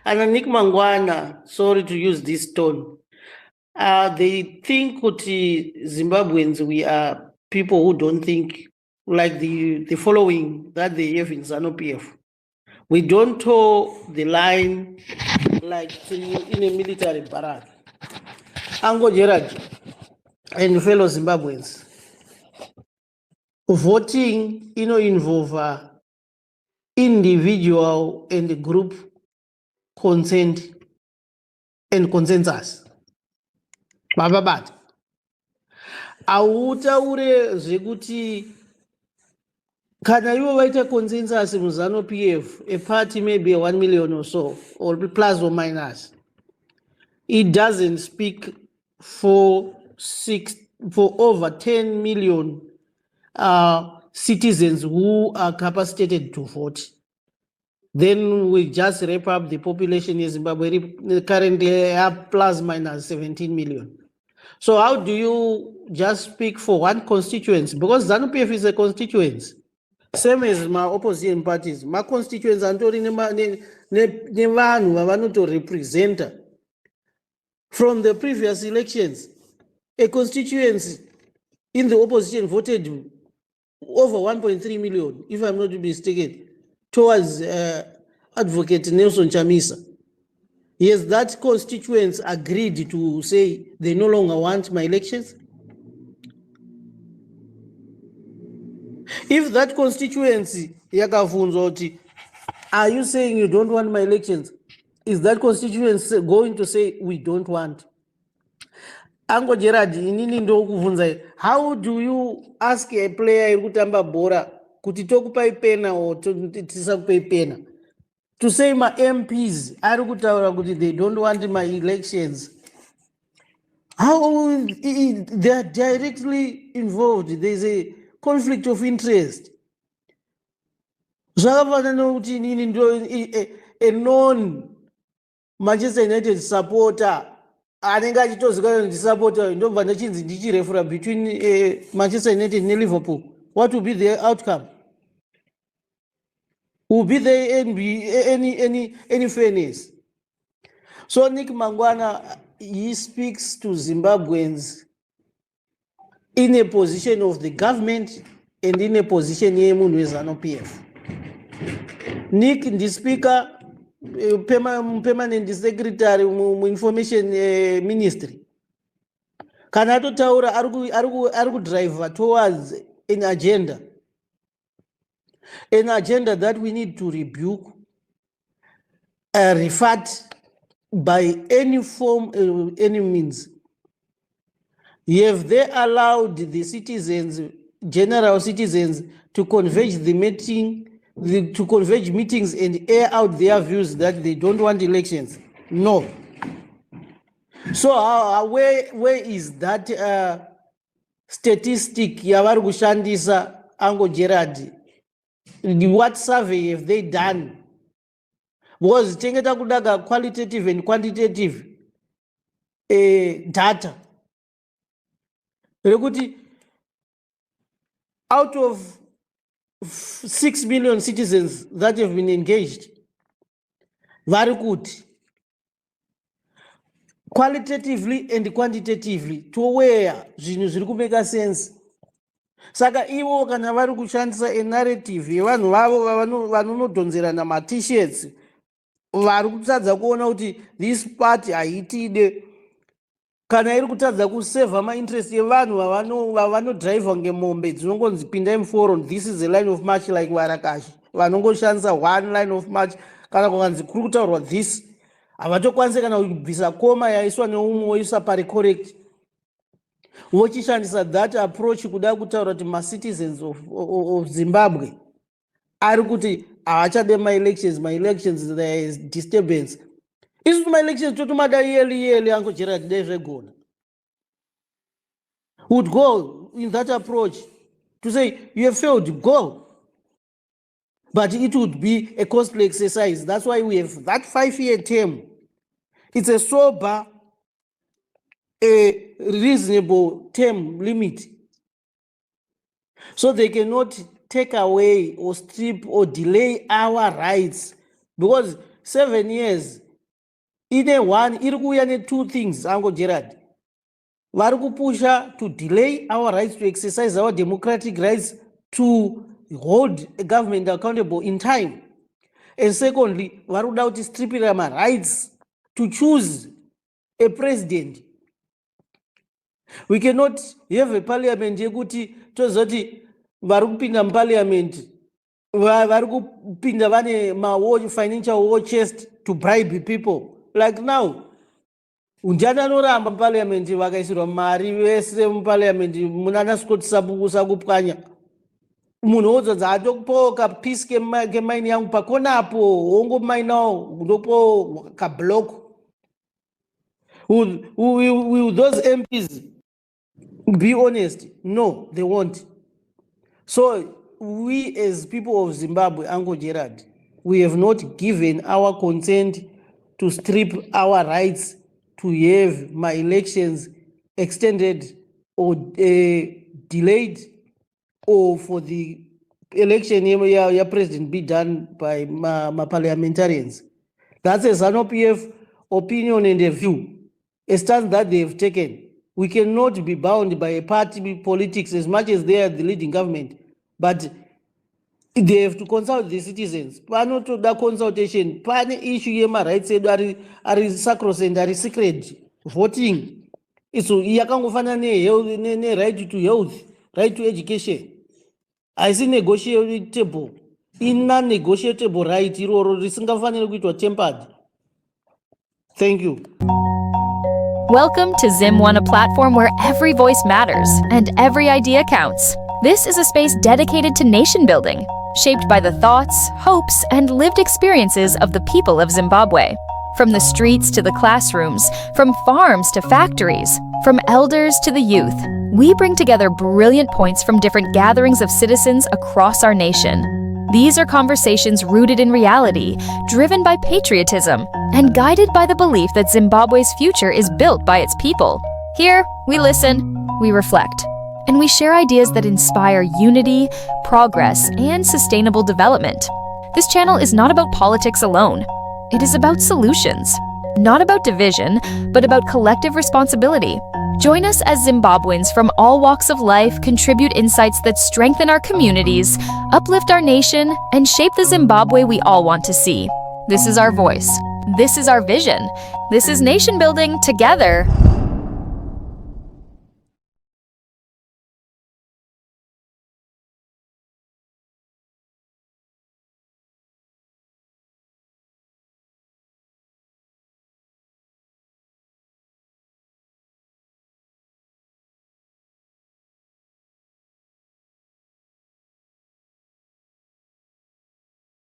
And Nick Mangwana, sorry to use this tone, they think that Zimbabweans, we are people who don't think like the following that they have in ZANU-PF. We don't toe the line like in a military barrack. Ango Gerard and fellow Zimbabweans, voting involve individual and group consent and consensus. Baba bad. Autaure zvekuti kana ivo vaita consensus muZANU-PF, a party maybe 1 million or so, or plus or minus. It doesn't speak for over 10 million citizens who are capacitated to vote. Then we just wrap up the population in Zimbabwe, currently plus minus 17 million. So how do you just speak for one constituency? Because ZANU-PF is a constituency. Same as my opposition parties. My constituents are not to represent from the previous elections. A constituency in the opposition voted over 1.3 million, if I'm not mistaken, towards Advocate Nelson Chamisa. Yes, that constituents agreed to say they no longer want my elections. If that constituency, are you saying you don't want my elections? Is that constituency going to say we don't want? Ango Gerard, how do you ask a player kutamba bora kuti tokupai pena or tisakupai pena? To say my MPs they don't want my elections. How they are directly involved? There's a conflict of interest. A non Manchester United supporter anenge achitozikana supporter ndobva ndachinzi ndichirefura between Manchester United and Liverpool. What will be the outcome? Will be there any fairness? So Nick Mangwana, he speaks to Zimbabweans in a position of the government and in a position with ZANU-PF. Nick, the speaker, permanent secretary information ministry, kana totaura ari drive towards an agenda that we need to rebuke, refute by any form, any means. Have they allowed the citizens, general citizens, to converge the meeting, to converge meetings and air out their views that they don't want elections? No. So where is that statistic yavari kushandisa Ango Gerard? What survey have they done? Because tengeta kudaga qualitative and quantitative data. Out of 6 million citizens that have been engaged, very good, qualitatively and quantitatively, to where zvinhu zviri kumeka sense. Saka ivo kana vari kushandisa a narrative yevanhu vavo vanonodhonzerana ma-t-shirts, vari kutadza kuona kuti this party haitide, kana iri kutadza kusevha mainterest yevanhu vavanodhraivha ngemombe dzinongonzi pindai muforo, this is a line of march like varakashi, vanongoshandisa one line of march. Kana kukanzi kuri kutaurwa this, havatokwanisi kana kubvisa koma yaiswa neumwe woisa pari correct. Vochishandisa that approach kuda kutaura kuti ma-citizens of Zimbabwe ari kuti havachade my elections there is disturbance. Is my elections totomada yearly Uncle Gerard Devegona would go in that approach to say you have failed, go. But it would be a costly exercise. That's why we have that 5-year term. It's a sober, a reasonable term limit. So they cannot take away or strip or delay our rights, because 7 years ine one iri kuuya ne2 things Uncle Gerard. Vari kupusha to delay our rights to exercise our democratic rights to hold a government accountable in time. And secondly, vari kuda kuti stripira rights to choose a president. We cannot have a parliament yekuti tozoti vari kupinda muparliament vari kupinda vane financial war chest to bribe people. Like now, unjani anoramba muparliament vakaisirwa mari vese muparliament munana Scott sakupwanya. Munhu wodzodza atokupawo kapisi kemaini yangu pakonapo wongomainawo ndopo kablock. Will those MPs be honest? No, they won't. So we as people of Zimbabwe, Uncle Gerard, we have not given our consent to strip our rights to have my elections extended or delayed, or for the election your president be done by my parliamentarians. That's a ZANU-PF opinion and a view, a stance that they have taken. We cannot be bound by a party politics as much as they are the leading government, but they have to consult the citizens. Pano to the consultation, pane issue yema rights edu ari sacrosanct, ari secret voting. Iso yakangofana ne right to health, right to education. I see negotiable, non-negotiable right iroro risingafanire kuitwa tempered. Thank you. Welcome to Zim One, a platform where every voice matters and every idea counts. This is a space dedicated to nation building, shaped by the thoughts, hopes, and lived experiences of the people of Zimbabwe. From the streets to the classrooms, from farms to factories, from elders to the youth, we bring together brilliant points from different gatherings of citizens across our nation. These are conversations rooted in reality, driven by patriotism, and guided by the belief that Zimbabwe's future is built by its people. Here, we listen, we reflect, and we share ideas that inspire unity, progress, and sustainable development. This channel is not about politics alone. It is about solutions. Not about division, but about collective responsibility. Join us as Zimbabweans from all walks of life contribute insights that strengthen our communities, uplift our nation, and shape the Zimbabwe we all want to see. This is our voice. This is our vision. This is nation building together.